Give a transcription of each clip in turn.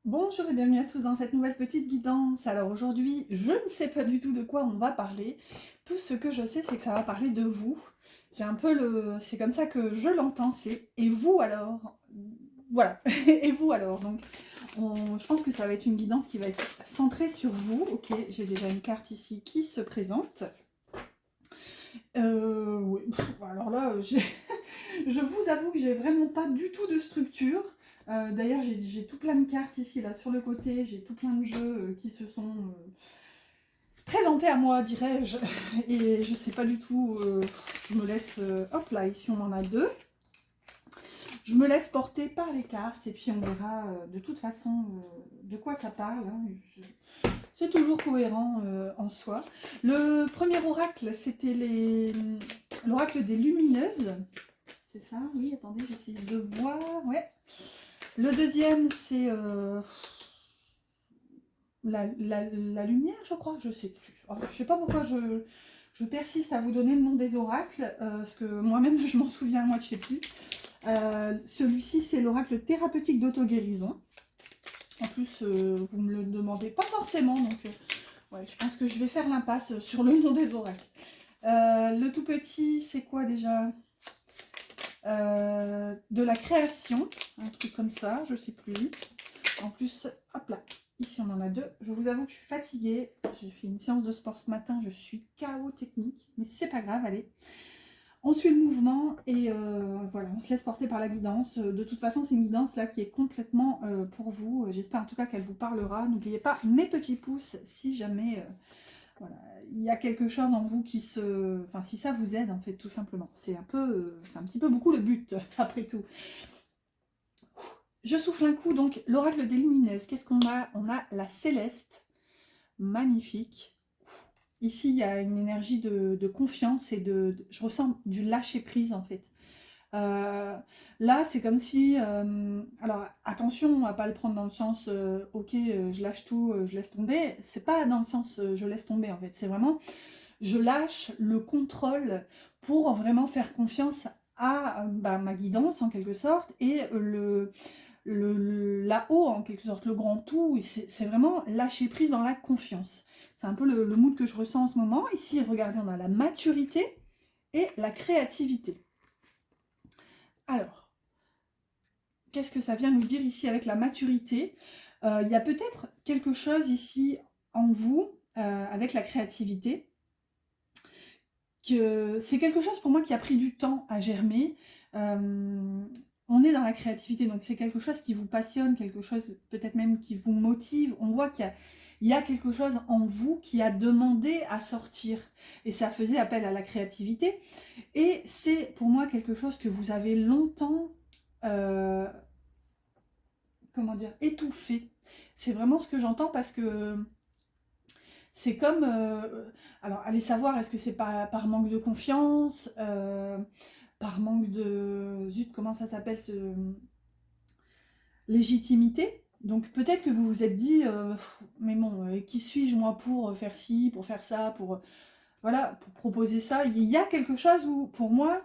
Bonjour et bienvenue à tous dans cette nouvelle petite guidance. Alors aujourd'hui, je ne sais pas du tout de quoi on va parler. Tout ce que je sais, c'est que ça va parler de vous. J'ai un peu le... C'est comme ça que je l'entends, c'est « et vous alors ?» Voilà, et vous alors. Donc, je pense que ça va être une guidance qui va être centrée sur vous. Ok, j'ai déjà une carte ici qui se présente. Oui. Alors là, je vous avoue que j'ai vraiment pas du tout de structure. D'ailleurs, j'ai tout plein de cartes ici, là, sur le côté. J'ai tout plein de jeux qui se sont présentés à moi, dirais-je. Et je sais pas du tout. Je me laisse... hop là, ici, on en a deux. Je me laisse porter par les cartes et puis on verra de toute façon de quoi ça parle. Hein. C'est toujours cohérent en soi. Le premier oracle, c'était l'oracle des lumineuses. C'est ça? Oui, attendez, j'essaie de voir. Ouais. Le deuxième, c'est la lumière, je crois. Je sais plus. Oh, je sais pas pourquoi je persiste à vous donner le nom des oracles, parce que moi-même, je m'en souviens, moi, je sais plus. Celui-ci, c'est l'oracle thérapeutique d'auto-guérison. En plus, vous me le demandez pas forcément, donc ouais, je pense que je vais faire l'impasse sur le nom des oracles. Le tout petit, c'est quoi déjà? De la création, un truc comme ça, je sais plus. En plus, hop là, ici on en a deux. Je vous avoue que je suis fatiguée. J'ai fait une séance de sport ce matin, je suis KO technique, mais c'est pas grave, allez. On suit le mouvement et voilà, on se laisse porter par la guidance. De toute façon, c'est une guidance là qui est complètement pour vous. J'espère en tout cas qu'elle vous parlera. N'oubliez pas mes petits pouces si jamais voilà, il y a quelque chose en vous qui se... Enfin, si ça vous aide en fait, tout simplement. C'est un peu, c'est un petit peu beaucoup le but, après tout. Je souffle un coup, donc l'oracle des lumineuses. Qu'est-ce qu'on a? On a la céleste, magnifique. Ici, il y a une énergie de confiance et je ressens du lâcher-prise, en fait. Là, c'est comme si... alors, attention, on va pas le prendre dans le sens ok, je lâche tout, je laisse tomber. C'est pas dans le sens je laisse tomber, en fait. C'est vraiment, je lâche le contrôle pour vraiment faire confiance à ma guidance, en quelque sorte, et là-haut, en quelque sorte, le grand tout. C'est vraiment lâcher prise dans la confiance. C'est un peu le mood que je ressens en ce moment. Ici, regardez, on a la maturité et la créativité. Alors, qu'est-ce que ça vient nous dire ici avec la maturité? Il y a peut-être quelque chose ici en vous, avec la créativité, que c'est quelque chose pour moi qui a pris du temps à germer. On est dans la créativité, donc c'est quelque chose qui vous passionne, quelque chose peut-être même qui vous motive. On voit qu'il y a quelque chose en vous qui a demandé à sortir. Et ça faisait appel à la créativité. Et c'est pour moi quelque chose que vous avez longtemps, comment dire, étouffé. C'est vraiment ce que j'entends parce que c'est comme... alors, allez savoir, est-ce que c'est par manque de confiance, par manque de... Zut, comment ça s'appelle ce... Légitimité. Donc peut-être que vous vous êtes dit, mais bon, qui suis-je moi pour faire ci, pour faire ça, pour... voilà, pour proposer ça. Il y a quelque chose où, pour moi,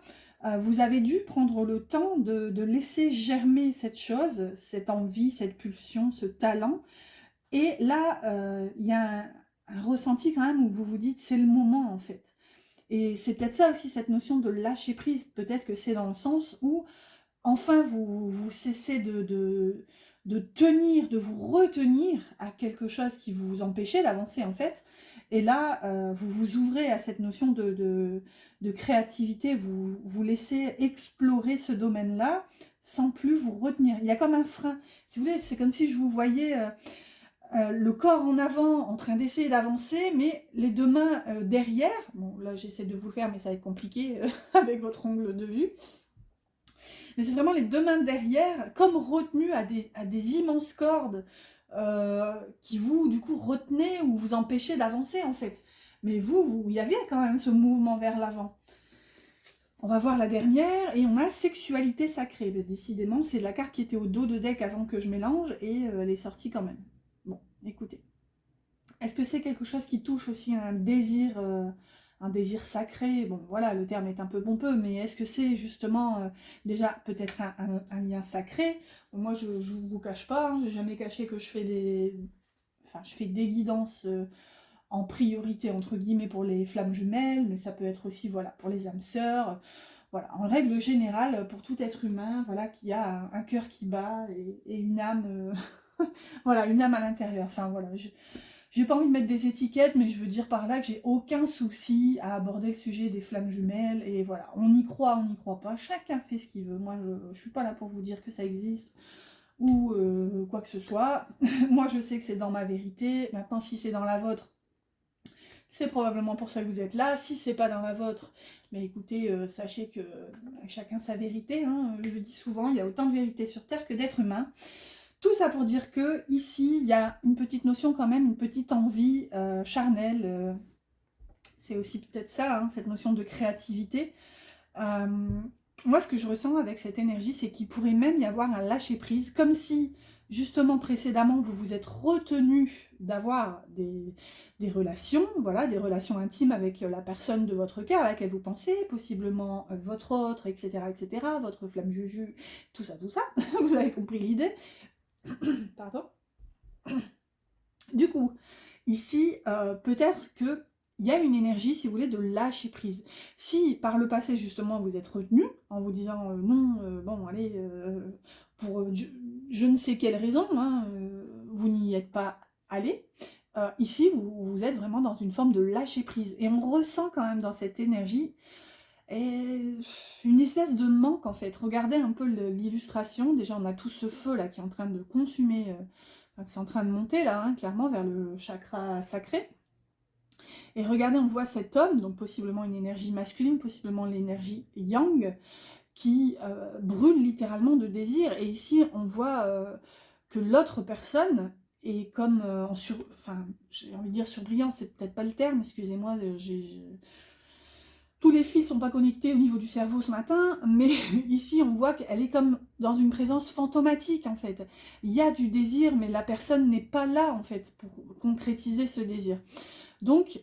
vous avez dû prendre le temps de laisser germer cette chose, cette envie, cette pulsion, ce talent. Et là, il y a un ressenti quand même où vous vous dites, c'est le moment en fait. Et c'est peut-être ça aussi, cette notion de lâcher prise. Peut-être que c'est dans le sens où, enfin, vous cessez de tenir, de vous retenir à quelque chose qui vous empêchait d'avancer en fait. Et là, vous vous ouvrez à cette notion de créativité, vous laissez explorer ce domaine-là sans plus vous retenir. Il y a comme un frein. Si vous voulez, c'est comme si je vous voyais le corps en avant en train d'essayer d'avancer, mais les deux mains derrière. Bon, là, j'essaie de vous le faire, mais ça va être compliqué avec votre angle de vue. Mais c'est vraiment les deux mains derrière, comme retenues à des immenses cordes qui vous, du coup, retenaient ou vous empêchaient d'avancer, en fait. Mais vous, il y avait quand même ce mouvement vers l'avant. On va voir la dernière, et on a sexualité sacrée. Mais décidément, c'est la carte qui était au dos de deck avant que je mélange, et elle est sortie quand même. Bon, écoutez. Est-ce que c'est quelque chose qui touche aussi un un désir sacré, bon voilà, le terme est un peu pompeux, mais est-ce que c'est justement déjà peut-être un lien sacré? Moi je ne vous cache pas, hein, j'ai jamais caché que je fais je fais des guidances en priorité entre guillemets pour les flammes jumelles, mais ça peut être aussi voilà pour les âmes sœurs. Voilà, en règle générale, pour tout être humain, voilà, qui a un cœur qui bat et une âme, voilà, une âme à l'intérieur. Enfin voilà, j'ai pas envie de mettre des étiquettes, mais je veux dire par là que j'ai aucun souci à aborder le sujet des flammes jumelles. Et voilà, on y croit, on n'y croit pas. Chacun fait ce qu'il veut. Moi, je suis pas là pour vous dire que ça existe ou quoi que ce soit. Moi, je sais que c'est dans ma vérité. Maintenant, si c'est dans la vôtre, c'est probablement pour ça que vous êtes là. Si c'est pas dans la vôtre, mais écoutez, sachez que chacun sa vérité. Hein. Je le dis souvent, il y a autant de vérité sur Terre que d'êtres humains. Tout ça pour dire que ici, il y a une petite notion quand même, une petite envie charnelle. C'est aussi peut-être ça, hein, cette notion de créativité. Moi, ce que je ressens avec cette énergie, c'est qu'il pourrait même y avoir un lâcher-prise, comme si, justement, précédemment, vous vous êtes retenu d'avoir des relations, voilà, des relations intimes avec la personne de votre cœur à laquelle vous pensez, possiblement votre autre, etc., votre flamme juju, tout ça, vous avez compris l'idée. Pardon. Du coup, ici, peut-être que il y a une énergie, si vous voulez, de lâcher prise. Si par le passé, justement, vous êtes retenu en vous disant non, bon, allez, pour je ne sais quelle raison, hein, vous n'y êtes pas allé, ici, vous êtes vraiment dans une forme de lâcher prise. Et on ressent quand même dans cette énergie une espèce de manque, en fait. Regardez un peu l'illustration. Déjà, on a tout ce feu là qui est en train de consumer, c'est en train de monter là, hein, clairement, vers le chakra sacré. Et regardez, on voit cet homme, donc possiblement une énergie masculine, possiblement l'énergie yang, qui brûle littéralement de désir. Et ici, on voit que l'autre personne est comme enfin, j'ai envie de dire surbrillant, c'est peut-être pas le terme, excusez-moi, tous les fils sont pas connectés au niveau du cerveau ce matin, mais ici on voit qu'elle est comme dans une présence fantomatique en fait. Il y a du désir, mais la personne n'est pas là en fait pour concrétiser ce désir. Donc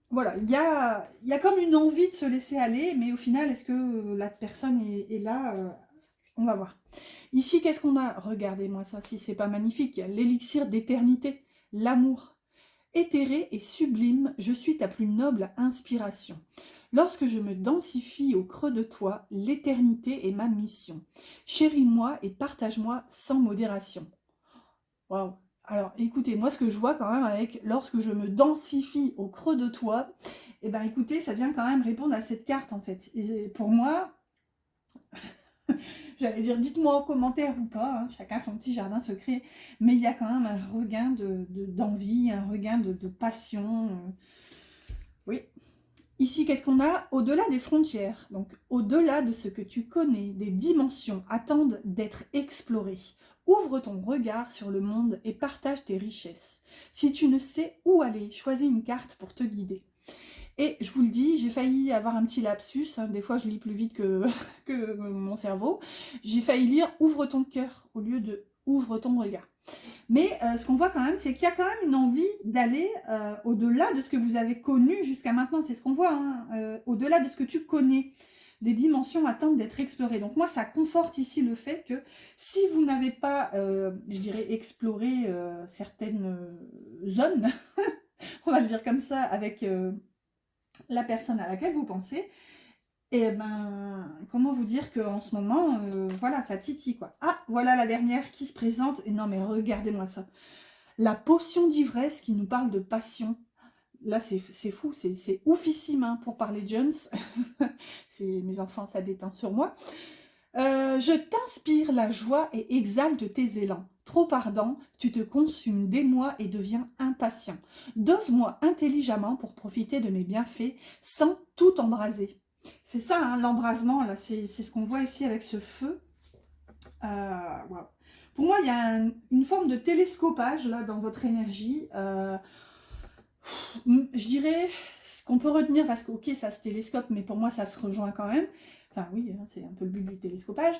voilà, il y a comme une envie de se laisser aller, mais au final, est-ce que la personne est là on va voir. Ici, qu'est-ce qu'on a? Regardez-moi ça, si c'est pas magnifique. L'élixir d'éternité, l'amour. Éthéré et sublime, je suis ta plus noble inspiration. Lorsque je me densifie au creux de toi, l'éternité est ma mission. Chéris-moi et partage-moi sans modération. Waouh! Alors écoutez, moi ce que je vois quand même avec lorsque je me densifie au creux de toi, et ben écoutez, ça vient quand même répondre à cette carte en fait. Et pour moi, j'allais dire dites-moi en commentaire ou pas, hein, chacun son petit jardin secret, mais il y a quand même un regain d'envie, un regain de passion. Oui. Ici, qu'est-ce qu'on a? Au-delà des frontières, donc au-delà de ce que tu connais, des dimensions attendent d'être explorées. Ouvre ton regard sur le monde et partage tes richesses. Si tu ne sais où aller, choisis une carte pour te guider. Et je vous le dis, j'ai failli avoir un petit lapsus, hein, des fois je lis plus vite que, que mon cerveau. J'ai failli lire « Ouvre ton cœur » au lieu de « Ouvre ton regard ». Mais ce qu'on voit quand même, c'est qu'il y a quand même une envie d'aller au-delà de ce que vous avez connu jusqu'à maintenant. C'est ce qu'on voit, hein, au-delà de ce que tu connais. Des dimensions attendent d'être explorées. Donc moi, ça conforte ici le fait que si vous n'avez pas, je dirais, exploré certaines zones, on va le dire comme ça, avec la personne à laquelle vous pensez, et ben, comment vous dire qu'en ce moment, voilà, ça titille, quoi. Ah, voilà la dernière qui se présente. Et non, mais regardez-moi ça. La potion d'ivresse qui nous parle de passion. Là, c'est fou, c'est oufissime hein, pour parler Jones. C'est mes enfants, ça déteint sur moi. Je t'inspire la joie et exalte tes élans. Trop ardent, tu te consumes d'émoi et deviens impatient. Dose-moi intelligemment pour profiter de mes bienfaits sans tout embraser. C'est ça, hein, l'embrasement, là, c'est ce qu'on voit ici avec ce feu. Wow. Pour moi, il y a une forme de télescopage là dans votre énergie. Je dirais ce qu'on peut retenir, parce que ok, ça se télescope, mais pour moi, ça se rejoint quand même. Enfin oui, hein, c'est un peu le but du télescopage.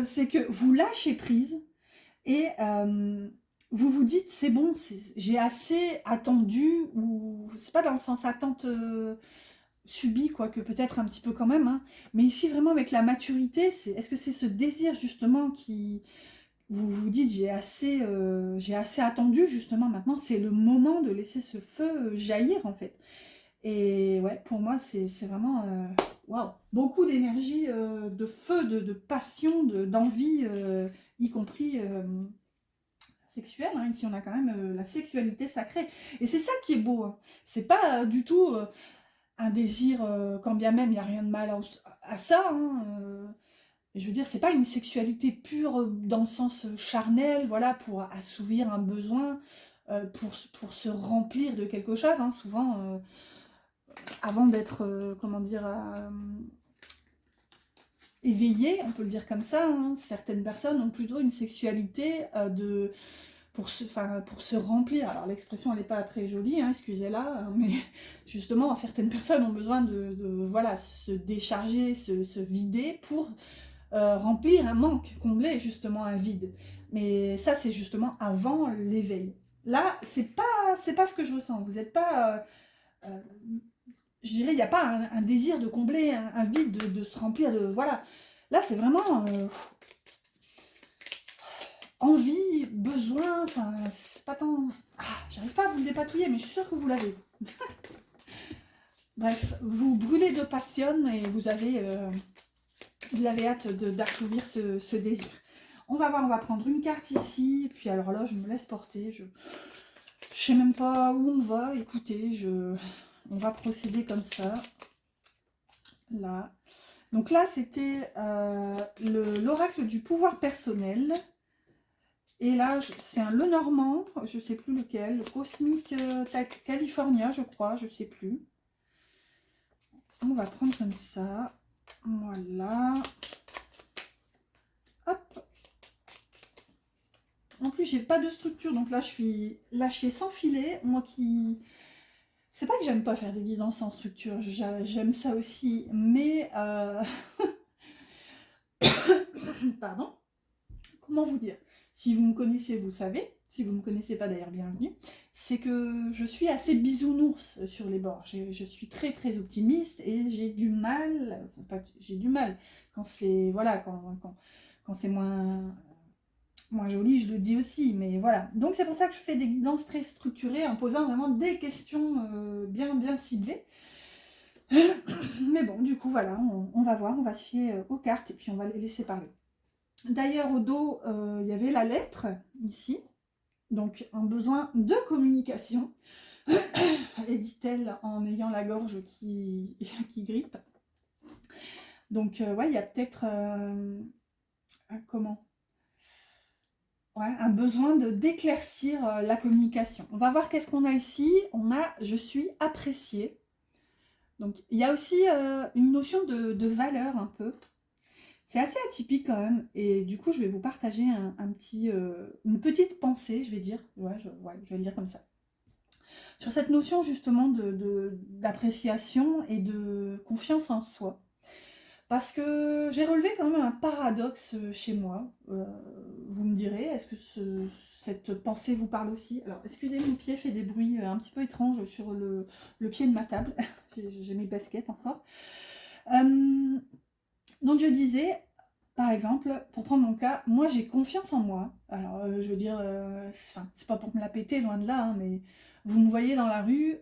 C'est que vous lâchez prise et vous vous dites, c'est bon, j'ai assez attendu, ou c'est pas dans le sens attente... subi, quoique peut-être un petit peu quand même, hein. Mais ici, vraiment, avec la maturité, est-ce que c'est ce désir, justement, qui... Vous vous dites, j'ai assez attendu, justement, maintenant, c'est le moment de laisser ce feu jaillir, en fait. Et ouais, pour moi, c'est vraiment... waouh, beaucoup d'énergie, de feu, de passion, d'envie, y compris sexuelle, hein. Ici, on a quand même la sexualité sacrée. Et c'est ça qui est beau, hein. C'est pas du tout un désir, quand bien même il n'y a rien de mal à ça, hein, je veux dire, c'est pas une sexualité pure dans le sens charnel, voilà, pour assouvir un besoin, pour se remplir de quelque chose, hein. Souvent, avant d'être, comment dire, éveillé, on peut le dire comme ça, hein, certaines personnes ont plutôt une sexualité pour se remplir. Alors l'expression elle n'est pas très jolie, hein, excusez-la, hein, mais justement certaines personnes ont besoin voilà, se décharger, se vider pour remplir un manque, combler justement un vide. Mais ça c'est justement avant l'éveil. Là, c'est pas ce que je ressens. Vous n'êtes pas... je dirais, il n'y a pas un désir de combler un vide, de se remplir de... Voilà. Là, c'est vraiment envie, besoin, enfin, c'est pas tant... Ah, j'arrive pas à vous le dépatouiller, mais je suis sûre que vous l'avez. Bref, vous brûlez de passion et vous avez hâte d'assouvir ce désir. On va voir, on va prendre une carte ici, puis alors là, je me laisse porter, je sais même pas où on va, écoutez, on va procéder comme ça. Là. Donc là, c'était l'oracle du pouvoir personnel. Et là, c'est un Lenormand, je ne sais plus lequel, Cosmic California, je crois, je ne sais plus. On va prendre comme ça. Voilà. Hop. En plus, j'ai pas de structure, donc là, je suis lâchée sans filet. Moi qui... C'est pas que j'aime pas faire des guidances sans structure, j'aime ça aussi, mais... Pardon. Comment vous dire? Si vous me connaissez, vous savez. Si vous ne me connaissez pas d'ailleurs, bienvenue. C'est que je suis assez bisounours sur les bords. Je suis très très optimiste et j'ai du mal, enfin, pas, j'ai du mal quand c'est voilà, quand c'est moins joli, je le dis aussi, mais voilà. Donc c'est pour ça que je fais des guidances très structurées en posant vraiment des questions bien ciblées. Mais bon, du coup, voilà, on va voir, on va se fier aux cartes et puis on va les laisser parler. D'ailleurs, au dos, il y avait la lettre, ici. Donc, un besoin de communication, et dit-elle en ayant la gorge qui grippe. Donc, ouais, il y a peut-être... comment? Ouais, un besoin d'éclaircir la communication. On va voir qu'est-ce qu'on a ici. On a « je suis appréciée ». Donc, il y a aussi une notion de valeur un peu. C'est assez atypique quand même, et du coup je vais vous partager une petite pensée, je vais dire, je vais le dire comme ça. Sur cette notion justement d'appréciation et de confiance en soi. Parce que j'ai relevé quand même un paradoxe chez moi. Vous me direz, est-ce que cette pensée vous parle aussi? Alors excusez, mon pied fait des bruits un petit peu étranges sur le pied de ma table. J'ai mes baskets encore. Donc je disais, par exemple, pour prendre mon cas, moi j'ai confiance en moi. Alors je veux dire, c'est pas pour me la péter, loin de là, hein, mais vous me voyez dans la rue,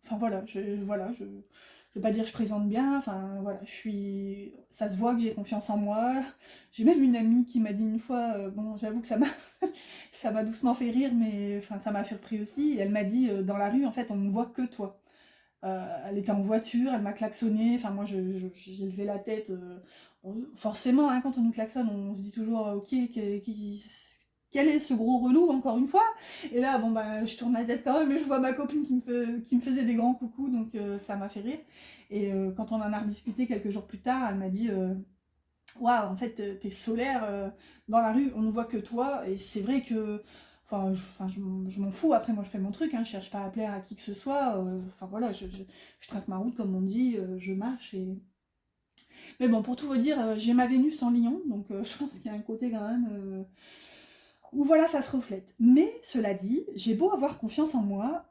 enfin voilà, je vais pas dire que je présente bien, enfin voilà, ça se voit que j'ai confiance en moi. J'ai même une amie qui m'a dit une fois, bon j'avoue que ça m'a ça m'a doucement fait rire, mais enfin ça m'a surpris aussi. Et elle m'a dit, dans la rue, en fait, on ne voit que toi. Elle était en voiture, elle m'a klaxonné, enfin moi j'ai levé la tête. Forcément, hein, quand on nous klaxonne, on se dit toujours ok, quel est ce gros relou encore une fois? Et là, bon bah je tourne la tête quand même, et je vois ma copine qui me faisait des grands coucous, donc ça m'a fait rire. Et quand on en a rediscuté quelques jours plus tard, elle m'a dit waouh, en fait t'es solaire, dans la rue, on ne voit que toi, et c'est vrai que... Enfin, je m'en fous, après moi je fais mon truc, hein, je cherche pas à plaire à qui que ce soit, enfin voilà, je trace ma route comme on dit, je marche et... Mais bon, pour tout vous dire, j'ai ma Vénus en Lion, donc je pense qu'il y a un côté quand même où voilà, ça se reflète. Mais cela dit, j'ai beau avoir confiance en moi,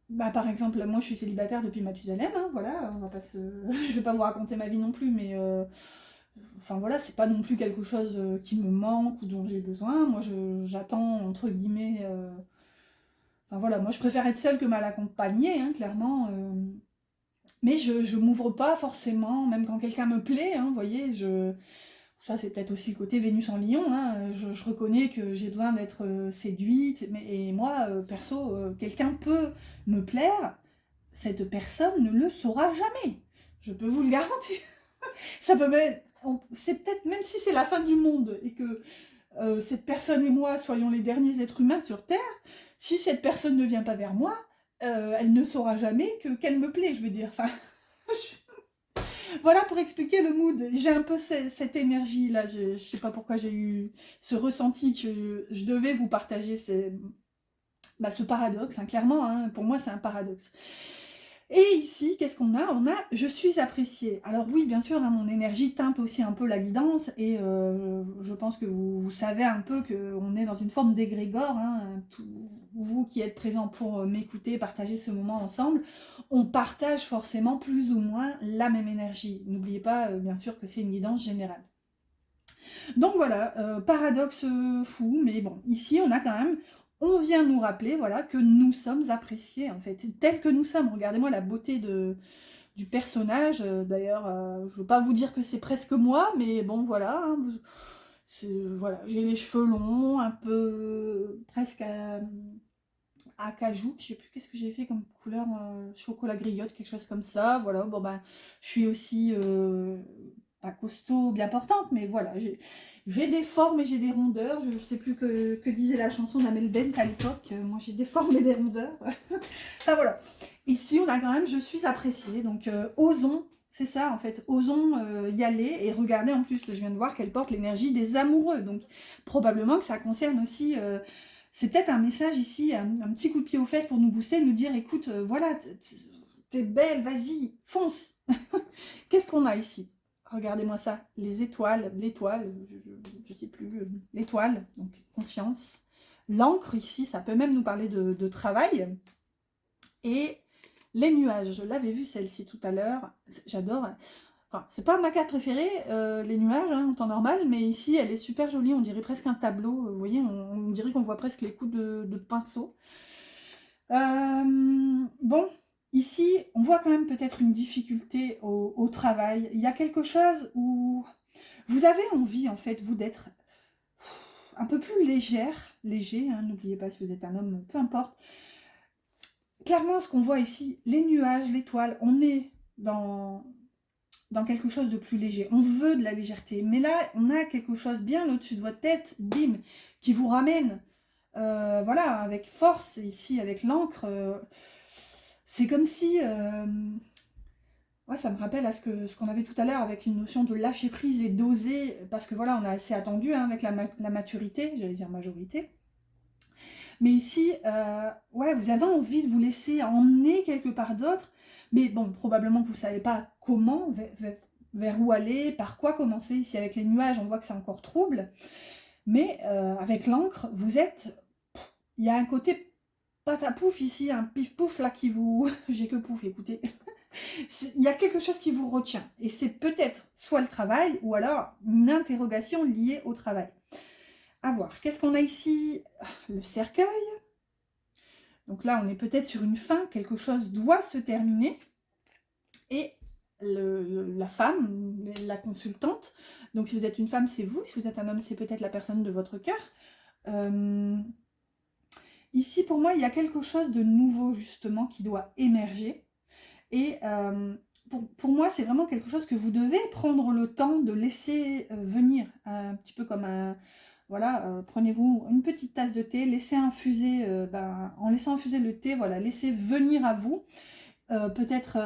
Bah, par exemple, moi je suis célibataire depuis Mathusalem, hein, voilà, on va pas se... je vais pas vous raconter ma vie non plus, mais enfin voilà, c'est pas non plus quelque chose qui me manque ou dont j'ai besoin. Moi j'attends, entre guillemets, enfin voilà, moi je préfère être seule que mal accompagnée, hein, clairement. Mais je m'ouvre pas forcément, même quand quelqu'un me plaît, hein, vous voyez, ça c'est peut-être aussi le côté Vénus en Lion, hein, je reconnais que j'ai besoin d'être séduite, et moi, perso, quelqu'un peut me plaire, cette personne ne le saura jamais. Je peux vous le garantir. Ça peut même, c'est peut-être, même si c'est la fin du monde, et que cette personne et moi soyons les derniers êtres humains sur Terre, si cette personne ne vient pas vers moi, elle ne saura jamais qu'elle me plaît, je veux dire. Enfin, voilà pour expliquer le mood. J'ai un peu cette énergie-là. Je ne sais pas pourquoi j'ai eu ce ressenti que je devais vous partager bah, ce paradoxe. Hein, clairement, hein, pour moi, c'est un paradoxe. Et ici, qu'est-ce qu'on a? On a « je suis appréciée ». Alors oui, bien sûr, hein, mon énergie teinte aussi un peu la guidance, et je pense que vous savez un peu qu'on est dans une forme d'égrégore, hein, vous qui êtes présents pour m'écouter, partager ce moment ensemble, on partage forcément plus ou moins la même énergie. N'oubliez pas, bien sûr, que c'est une guidance générale. Donc voilà, paradoxe fou, mais bon, ici on a quand même, on vient nous rappeler, voilà, que nous sommes appréciés, en fait, tels que nous sommes. Regardez-moi la beauté du personnage, d'ailleurs, je ne veux pas vous dire que c'est presque moi, mais bon, voilà, hein, voilà, j'ai les cheveux longs, un peu, presque à cajou, je sais plus qu'est-ce que j'ai fait comme couleur, chocolat griotte, quelque chose comme ça, voilà, bon ben, je suis aussi pas costaud, bien portante, mais voilà, j'ai des formes et j'ai des rondeurs, je ne sais plus que disait la chanson d'Amel Bent à l'époque, moi j'ai des formes et des rondeurs, enfin voilà, ici on a quand même « je suis appréciée », donc osons, c'est ça en fait, osons y aller, et regardez en plus, je viens de voir qu'elle porte l'énergie des amoureux, donc probablement que ça concerne aussi... c'est peut-être un message ici, un petit coup de pied aux fesses pour nous booster, nous dire « écoute, voilà, t'es belle, vas-y, fonce !» Qu'est-ce qu'on a ici? Regardez-moi ça, les étoiles, l'étoile, je ne sais plus, l'étoile, donc confiance. L'encre ici, ça peut même nous parler de travail. Et les nuages, je l'avais vu celle-ci tout à l'heure, j'adore. Enfin, c'est pas ma carte préférée, les nuages, hein, en temps normal, mais ici, elle est super jolie, on dirait presque un tableau, vous voyez, on dirait qu'on voit presque les coups de pinceau. Bon, ici, on voit quand même peut-être une difficulté au travail. Il y a quelque chose où vous avez envie, en fait, vous, d'être un peu plus léger, hein, n'oubliez pas si vous êtes un homme, peu importe. Clairement, ce qu'on voit ici, les nuages, l'étoile, on est dans quelque chose de plus léger. On veut de la légèreté. Mais là, on a quelque chose bien au-dessus de votre tête, bim, qui vous ramène, voilà, avec force, ici, avec l'encre. C'est comme si... ouais, ça me rappelle à ce qu'on avait tout à l'heure avec une notion de lâcher prise et d'oser, parce que voilà, on a assez attendu, hein, avec la maturité, j'allais dire majorité. Mais ici, ouais, vous avez envie de vous laisser emmener quelque part d'autre, mais bon, probablement que vous ne savez pas comment, vers où aller, par quoi commencer. Ici, avec les nuages, on voit que c'est encore trouble, mais avec l'encre, vous êtes... Il y a un côté patapouf ici, un pif-pouf là qui vous... J'ai que pouf, écoutez. Il y a quelque chose qui vous retient, et c'est peut-être soit le travail, ou alors une interrogation liée au travail. À voir. Qu'est-ce qu'on a ici? Le cercueil. Donc là, on est peut-être sur une fin, quelque chose doit se terminer. Et la femme, la consultante, donc si vous êtes une femme, c'est vous, si vous êtes un homme, c'est peut-être la personne de votre cœur. Ici, pour moi, il y a quelque chose de nouveau, justement, qui doit émerger. Et pour moi, c'est vraiment quelque chose que vous devez prendre le temps de laisser venir, un petit peu comme un... Voilà, prenez-vous une petite tasse de thé, laissez infuser, en laissant infuser le thé, voilà, laissez venir à vous. Peut-être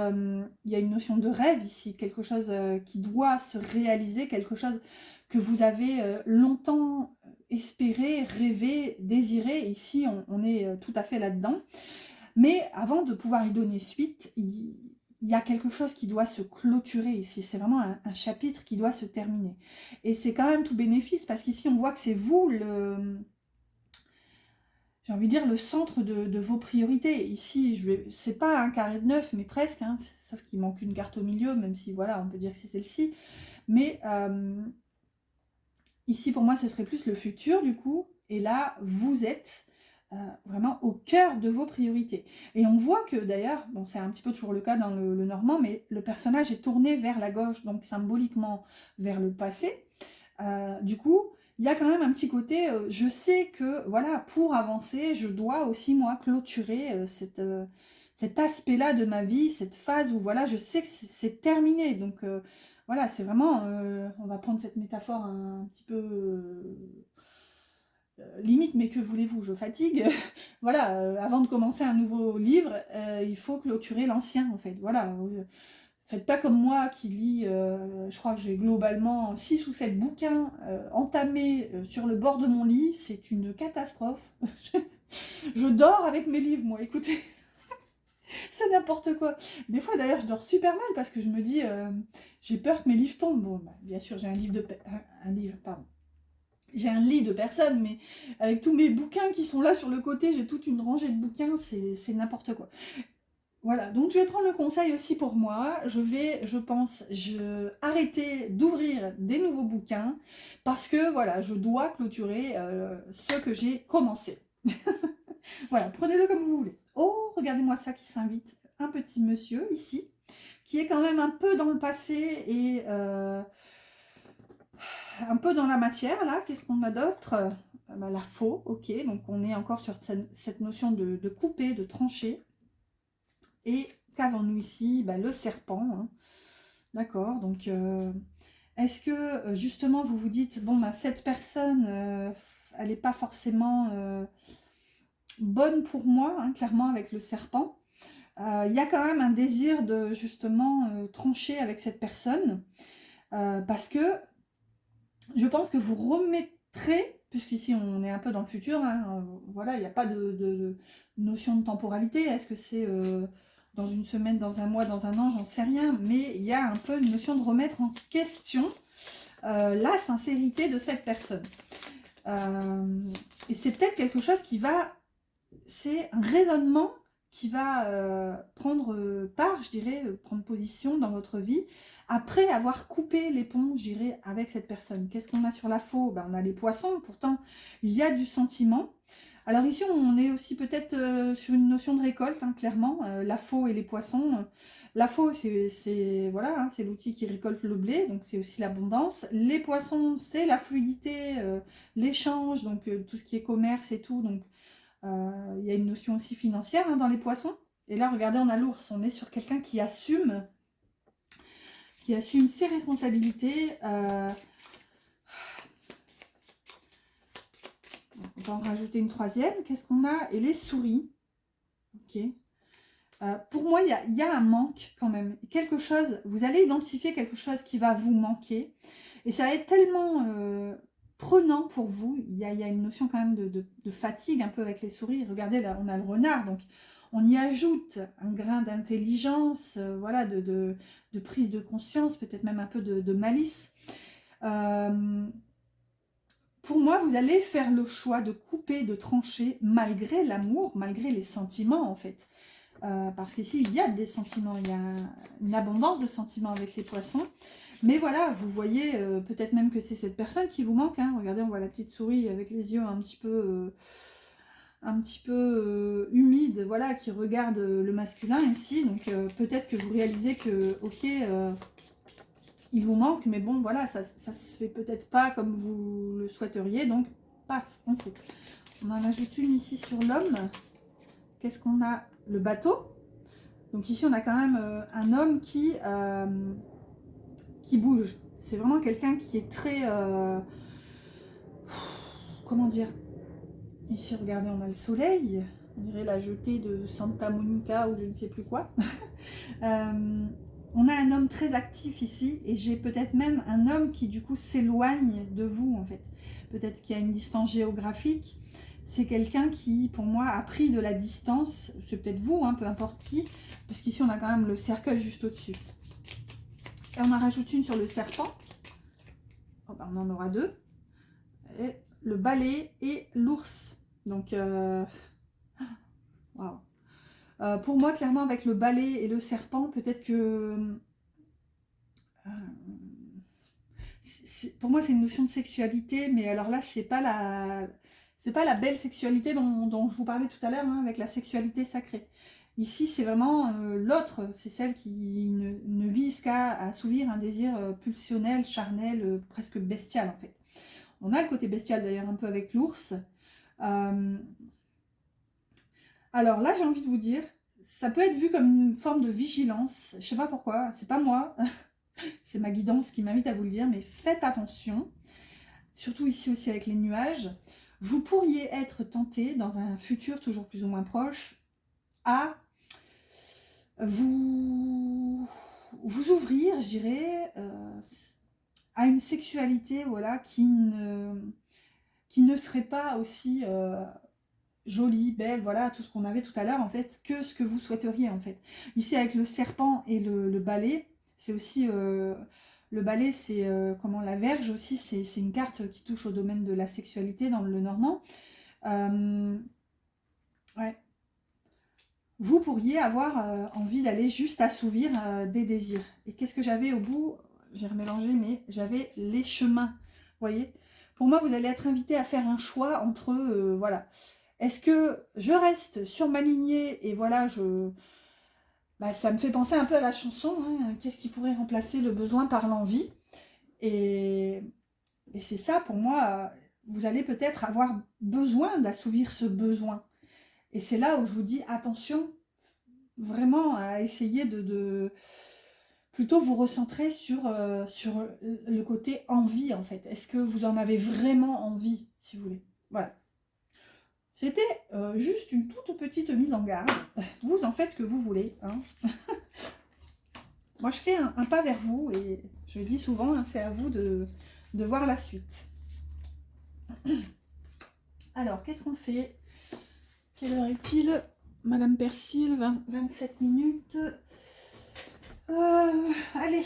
il y a une notion de rêve ici, quelque chose qui doit se réaliser, quelque chose que vous avez longtemps espéré, rêvé, désiré. Ici, on est tout à fait là-dedans. Mais avant de pouvoir y donner suite, il y a quelque chose qui doit se clôturer ici. C'est vraiment un chapitre qui doit se terminer. Et c'est quand même tout bénéfice, parce qu'ici, on voit que c'est vous j'ai envie de dire, le centre de vos priorités. Ici, c'est pas un carré de 9, mais presque, hein, sauf qu'il manque une carte au milieu, même si, voilà, on peut dire que c'est celle-ci. Mais ici, pour moi, ce serait plus le futur, du coup. Et là, vous êtes vraiment au cœur de vos priorités. Et on voit que, d'ailleurs, bon, c'est un petit peu toujours le cas dans le normand, mais le personnage est tourné vers la gauche, donc symboliquement vers le passé. Du coup, il y a quand même un petit côté, je sais que, voilà, pour avancer, je dois aussi, moi, clôturer cet aspect-là de ma vie, cette phase où, voilà, je sais que c'est terminé. Donc, voilà, c'est vraiment, on va prendre cette métaphore un petit peu limite, mais que voulez-vous, je fatigue. Voilà, avant de commencer un nouveau livre, il faut clôturer l'ancien, en fait. Voilà, faites pas comme moi qui lis, je crois que j'ai globalement 6 ou 7 bouquins entamés sur le bord de mon lit. C'est une catastrophe. Je dors avec mes livres, moi, écoutez. C'est n'importe quoi. Des fois, d'ailleurs, je dors super mal parce que je me dis, j'ai peur que mes livres tombent. Bon, bah, bien sûr, j'ai un livre, pardon. J'ai un lit de personnes, mais avec tous mes bouquins qui sont là sur le côté, j'ai toute une rangée de bouquins, c'est n'importe quoi. Voilà, donc je vais prendre le conseil aussi pour moi. Je vais, je pense, arrêter d'ouvrir des nouveaux bouquins parce que voilà, je dois clôturer ce que j'ai commencé. Voilà, prenez-le comme vous voulez. Oh, regardez-moi ça qui s'invite. Un petit monsieur ici, qui est quand même un peu dans le passé et un peu dans la matière là. Qu'est-ce qu'on a d'autre? La faux, ok. Donc on est encore sur cette notion de couper, de trancher. Et qu'avons-nous ici? Le serpent. Hein. D'accord, donc est-ce que justement vous vous dites, bon, cette personne, elle n'est pas forcément bonne pour moi, hein, clairement avec le serpent. Il y a quand même un désir de justement trancher avec cette personne parce que je pense que vous remettrez, puisqu'ici on est un peu dans le futur, hein, voilà, il n'y a pas de notion de temporalité. Est-ce que c'est dans une semaine, dans un mois, dans un an, j'en sais rien, mais il y a un peu une notion de remettre en question la sincérité de cette personne. Et c'est peut-être quelque chose qui va, c'est un raisonnement qui va prendre part, je dirais, prendre position dans votre vie, après avoir coupé les ponts, je dirais, avec cette personne. Qu'est-ce qu'on a sur la faux? On a les poissons, pourtant, il y a du sentiment. Alors ici, on est aussi peut-être sur une notion de récolte, hein, clairement, la faux et les poissons. La faux, c'est voilà, hein, c'est l'outil qui récolte le blé, donc c'est aussi l'abondance. Les poissons, c'est la fluidité, l'échange, donc tout ce qui est commerce et tout, donc il y a une notion aussi financière hein, dans les poissons. Et là, regardez, on a l'ours. On est sur quelqu'un qui assume ses responsabilités. On va en rajouter une troisième. Qu'est-ce qu'on a? Et les souris. Ok. Pour moi, il y a un manque quand même. Quelque chose, vous allez identifier quelque chose qui va vous manquer. Et ça va être tellement prenant pour vous. Il y a une notion quand même de fatigue un peu avec les souris. Regardez, là, on a le renard. Donc, on y ajoute un grain d'intelligence, voilà, de prise de conscience, peut-être même un peu de malice. Pour moi, vous allez faire le choix de couper, de trancher, malgré l'amour, malgré les sentiments, en fait. Parce qu'ici, il y a des sentiments, il y a une abondance de sentiments avec les poissons. Mais voilà, vous voyez peut-être même que c'est cette personne qui vous manque. Hein. Regardez, on voit la petite souris avec les yeux un petit peu humides, voilà, qui regarde le masculin ici. Donc peut-être que vous réalisez que, ok, il vous manque, mais bon, voilà, ça se fait peut-être pas comme vous le souhaiteriez. Donc, paf, on coupe. On en ajoute une ici sur l'homme. Qu'est-ce qu'on a? Le bateau. Donc ici, on a quand même un homme qui bouge. C'est vraiment quelqu'un qui est très... comment dire? Ici, regardez, on a le soleil. On dirait la jetée de Santa Monica ou je ne sais plus quoi. On a un homme très actif ici. Et j'ai peut-être même un homme qui, du coup, s'éloigne de vous, en fait. Peut-être qu'il y a une distance géographique. C'est quelqu'un qui, pour moi, a pris de la distance. C'est peut-être vous, hein, peu importe qui. Parce qu'ici, on a quand même le cercueil juste au-dessus. Et on en rajoute une sur le serpent. Oh, on en aura deux. Et le balai et l'ours. Donc, waouh. Pour moi, clairement, avec le balai et le serpent, peut-être que... euh, pour moi, c'est une notion de sexualité, mais alors là, c'est pas la belle sexualité dont je vous parlais tout à l'heure, hein, avec la sexualité sacrée. Ici, c'est vraiment l'autre, c'est celle qui ne vise qu'à assouvir un désir pulsionnel, charnel, presque bestial en fait. On a le côté bestial d'ailleurs un peu avec l'ours. Euh, alors là, j'ai envie de vous dire, ça peut être vu comme une forme de vigilance. Je sais pas pourquoi, c'est pas moi, c'est ma guidance qui m'invite à vous le dire, mais faites attention, surtout ici aussi avec les nuages. Vous pourriez être tenté, dans un futur toujours plus ou moins proche, à vous ouvrir, je dirais, à une sexualité voilà, qui ne serait pas aussi jolie, belle, voilà, tout ce qu'on avait tout à l'heure, en fait, que ce que vous souhaiteriez, en fait. Ici, avec le serpent et le balai, c'est aussi... le balai, c'est comment la verge aussi, c'est une carte qui touche au domaine de la sexualité dans le normand. Ouais. Vous pourriez avoir envie d'aller juste assouvir des désirs. Et qu'est-ce que j'avais au bout? J'ai remélangé, mais j'avais les chemins. Vous voyez? Pour moi, vous allez être invité à faire un choix entre, voilà, est-ce que je reste sur ma lignée et voilà, bah, ça me fait penser un peu à la chanson, hein, qu'est-ce qui pourrait remplacer le besoin par l'envie? Et, et c'est ça, pour moi, vous allez peut-être avoir besoin d'assouvir ce besoin. Et c'est là où je vous dis, attention, vraiment à essayer de plutôt vous recentrer sur le côté envie, en fait. Est-ce que vous en avez vraiment envie, si vous voulez? Voilà. C'était juste une toute petite mise en garde. Vous en faites ce que vous voulez. Hein. Moi, je fais un pas vers vous et je le dis souvent, hein, c'est à vous de voir la suite. Alors, qu'est-ce qu'on fait? Quelle heure est-il? Madame Persil, 27 minutes. Allez,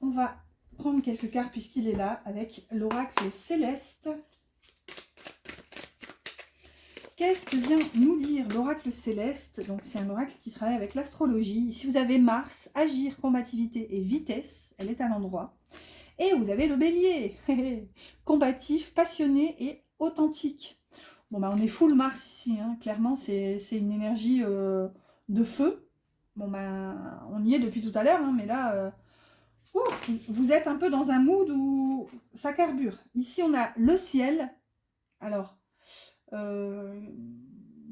on va prendre quelques cartes puisqu'il est là avec l'oracle céleste. Qu'est-ce que vient nous dire l'oracle céleste? Donc c'est un oracle qui travaille avec l'astrologie. Ici vous avez Mars, agir, combativité et vitesse. Elle est à l'endroit. Et vous avez le bélier, combatif, passionné et authentique. Bon bah on est full Mars ici, hein. Clairement c'est une énergie de feu. Bon bah on y est depuis tout à l'heure, hein, mais là vous êtes un peu dans un mood où ça carbure. Ici on a le ciel. Alors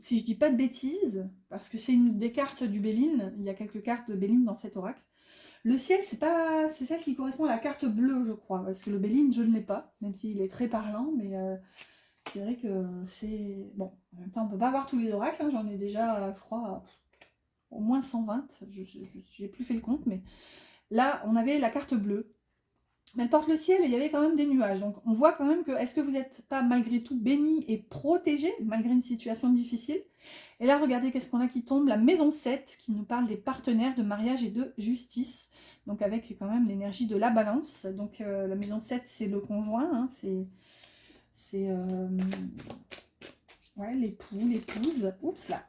si je dis pas de bêtises, parce que c'est une des cartes du Béline, il y a quelques cartes de Béline dans cet oracle. Le ciel, c'est celle qui correspond à la carte bleue, je crois, parce que le Béline, je ne l'ai pas, même s'il est très parlant, mais c'est vrai que c'est... Bon, en même temps, on ne peut pas avoir tous les oracles, hein, j'en ai déjà, je crois, au moins 120, je n'ai plus fait le compte, mais là, on avait la carte bleue. Mais elle porte le ciel et il y avait quand même des nuages. Donc on voit quand même que, est-ce que vous n'êtes pas malgré tout béni et protégé, malgré une situation difficile? Et là, regardez qu'est-ce qu'on a qui tombe, la maison 7, qui nous parle des partenaires, de mariage et de justice. Donc avec quand même l'énergie de la balance. Donc la maison 7, c'est le conjoint, hein, c'est ouais, l'époux, l'épouse. Oups là.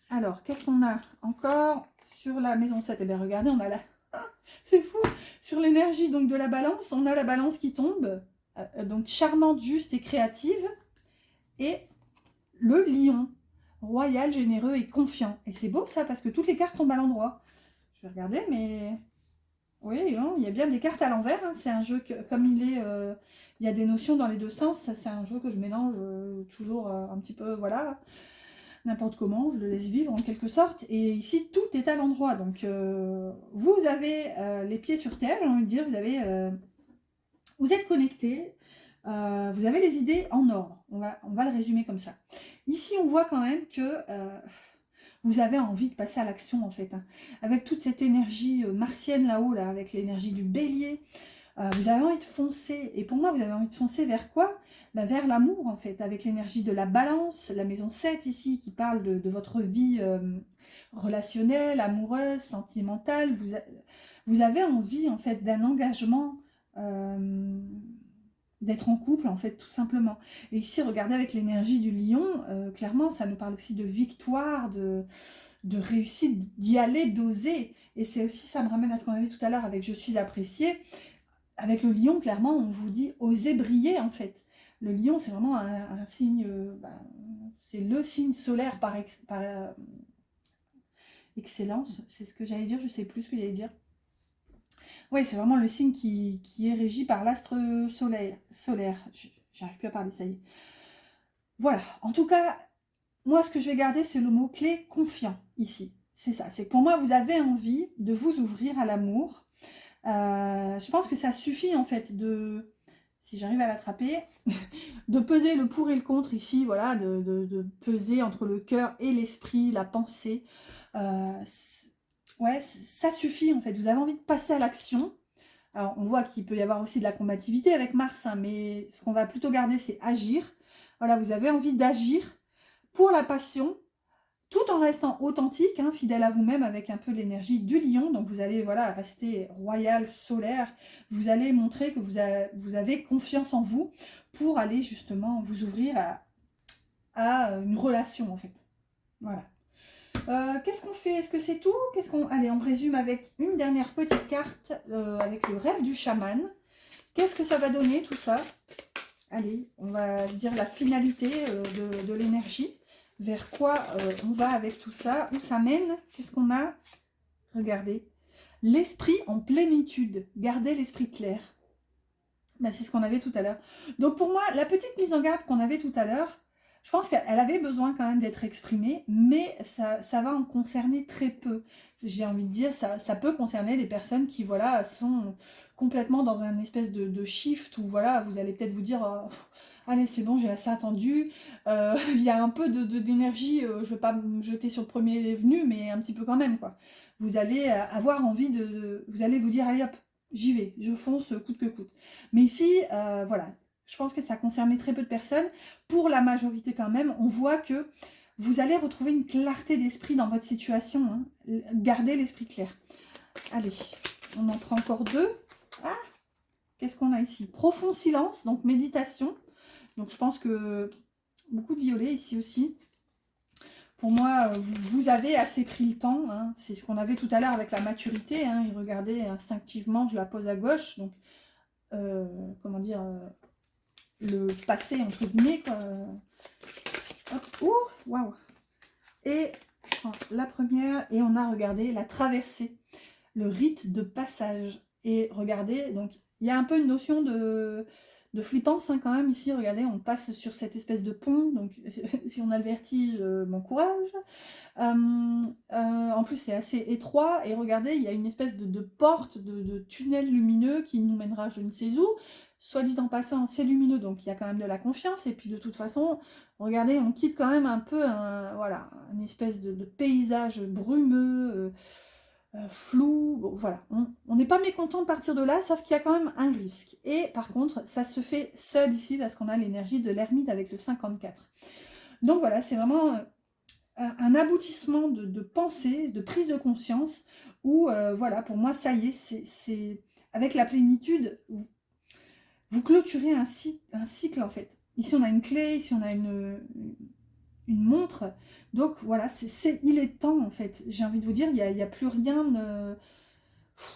Alors, qu'est-ce qu'on a encore sur la maison 7? Eh bien, regardez, on a la... C'est fou. Sur l'énergie donc de la balance, on a la balance qui tombe, donc charmante, juste et créative, et le lion, royal, généreux et confiant. Et c'est beau ça, parce que toutes les cartes tombent à l'endroit. Je vais regarder, mais oui, non, il y a bien des cartes à l'envers. Hein. C'est un jeu que, comme il y a des notions dans les deux sens. C'est un jeu que je mélange toujours un petit peu, voilà, n'importe comment, je le laisse vivre en quelque sorte. Et ici, tout est à l'endroit. Donc, vous avez les pieds sur terre, j'ai envie de dire, vous êtes connecté, vous avez les idées en ordre. On va le résumer comme ça. Ici, on voit quand même que vous avez envie de passer à l'action, en fait. Hein. Avec toute cette énergie martienne là-haut, là, avec l'énergie du bélier, vous avez envie de foncer. Et pour moi, vous avez envie de foncer vers quoi? Ben, vers l'amour, en fait, avec l'énergie de la balance, la maison 7 ici, qui parle de votre vie relationnelle, amoureuse, sentimentale. Vous avez envie, en fait, d'un engagement d'être en couple, en fait, tout simplement. Et ici, regardez avec l'énergie du lion, clairement, ça nous parle aussi de victoire, de réussite, d'y aller, d'oser. Et c'est aussi, ça me ramène à ce qu'on avait tout à l'heure avec « je suis appréciée ». Avec le lion, clairement, on vous dit « osez briller », en fait. Le lion, c'est vraiment un signe, c'est le signe solaire par excellence. C'est ce que j'allais dire, je sais plus ce que j'allais dire. Oui, c'est vraiment le signe qui est régi par l'astre solaire. J'arrive plus à parler, ça y est. Voilà, en tout cas, moi, ce que je vais garder, c'est le mot-clé « confiant » ici. C'est ça, c'est que pour moi, vous avez envie de vous ouvrir à l'amour. Je pense que ça suffit, en fait, si j'arrive à l'attraper, de peser le pour et le contre ici, voilà, de peser entre le cœur et l'esprit, la pensée. Ouais, ça suffit, en fait. Vous avez envie de passer à l'action. Alors, on voit qu'il peut y avoir aussi de la combativité avec Mars, hein, mais ce qu'on va plutôt garder, c'est agir. Voilà, vous avez envie d'agir pour la passion, tout en restant authentique, hein, fidèle à vous-même, avec un peu l'énergie du lion. Donc, vous allez rester royal, solaire. Vous allez montrer que vous avez confiance en vous pour aller justement vous ouvrir à une relation, en fait. Voilà. Qu'est-ce qu'on fait? Est-ce que c'est tout? Allez, on résume avec une dernière petite carte, avec le rêve du chaman. Qu'est-ce que ça va donner, tout ça? Allez, on va se dire la finalité de l'énergie. Vers quoi on va avec tout ça? Où ça mène? Qu'est-ce qu'on a? Regardez. L'esprit en plénitude. Gardez l'esprit clair. Ben, c'est ce qu'on avait tout à l'heure. Donc pour moi, la petite mise en garde qu'on avait tout à l'heure, je pense qu'elle avait besoin quand même d'être exprimée, mais ça va en concerner très peu. J'ai envie de dire, ça peut concerner des personnes qui, voilà, sont complètement dans un espèce de shift où, voilà, vous allez peut-être vous dire oh, allez, c'est bon, j'ai assez attendu. Il y a un peu d'énergie, je ne vais pas me jeter sur le premier venu, mais un petit peu quand même, quoi. Vous allez avoir envie vous allez vous dire, allez hop, j'y vais, je fonce coûte que coûte. Mais ici, voilà, je pense que ça concernait très peu de personnes. Pour la majorité quand même, on voit que vous allez retrouver une clarté d'esprit dans votre situation. Hein. Gardez l'esprit clair. Allez, on en prend encore deux. Ah, qu'est-ce qu'on a ici? Profond silence, donc méditation. Donc je pense que beaucoup de violet ici aussi. Pour moi, vous avez assez pris le temps. Hein. C'est ce qu'on avait tout à l'heure avec la maturité. Hein. Et regardez, instinctivement, je la pose à gauche. Donc, comment dire, le passé, entre guillemets. Quoi. Hop, ouh, waouh. Et la première, et on a regardé la traversée, le rite de passage. Et regardez, donc, il y a un peu une notion de flippance hein, quand même ici. Regardez, on passe sur cette espèce de pont. Donc, si on a le vertige, bon courage. En plus, c'est assez étroit. Et regardez, il y a une espèce de porte, de tunnel lumineux qui nous mènera je ne sais où. Soit dit en passant, c'est lumineux, donc il y a quand même de la confiance. Et puis de toute façon, regardez, on quitte quand même un peu voilà, une espèce de paysage brumeux, flou. Bon, voilà, on n'est pas mécontent de partir de là, sauf qu'il y a quand même un risque. Et par contre, ça se fait seul ici parce qu'on a l'énergie de l'ermite avec le 54. Donc voilà, c'est vraiment un aboutissement de pensée, de prise de conscience, où voilà, pour moi, ça y est, c'est avec la plénitude, vous clôturez un cycle en fait. Ici, on a une clé, ici, on a une montre. Donc voilà, il est temps en fait. J'ai envie de vous dire, il n'y a plus rien de...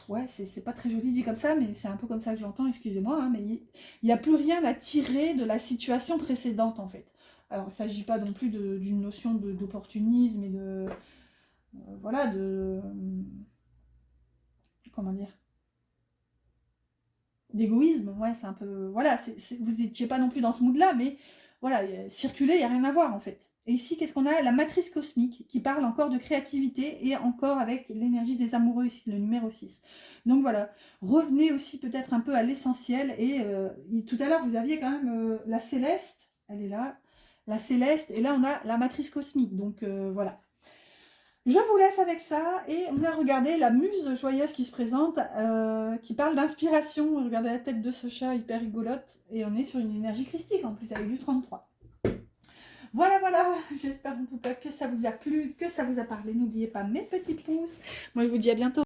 Ouais, c'est pas très joli dit comme ça, mais c'est un peu comme ça que je l'entends, excusez-moi, hein, mais il n'y a plus rien à tirer de la situation précédente en fait. Alors, il ne s'agit pas non plus d'une notion d'opportunisme et de... voilà, comment dire, d'égoïsme, ouais, c'est un peu... Voilà, vous n'étiez pas non plus dans ce mood-là, mais voilà, circuler, il n'y a rien à voir, en fait. Et ici, qu'est-ce qu'on a? La matrice cosmique, qui parle encore de créativité, et encore avec l'énergie des amoureux, ici, le numéro 6. Donc voilà, revenez aussi peut-être un peu à l'essentiel, et tout à l'heure, vous aviez quand même la céleste, elle est là, la céleste, et là, on a la matrice cosmique, donc voilà. Je vous laisse avec ça et on a regardé la muse joyeuse qui se présente, qui parle d'inspiration. Regardez la tête de ce chat hyper rigolote et on est sur une énergie christique en plus avec du 33. Voilà, voilà, j'espère en tout cas que ça vous a plu, que ça vous a parlé. N'oubliez pas mes petits pouces. Moi je vous dis à bientôt.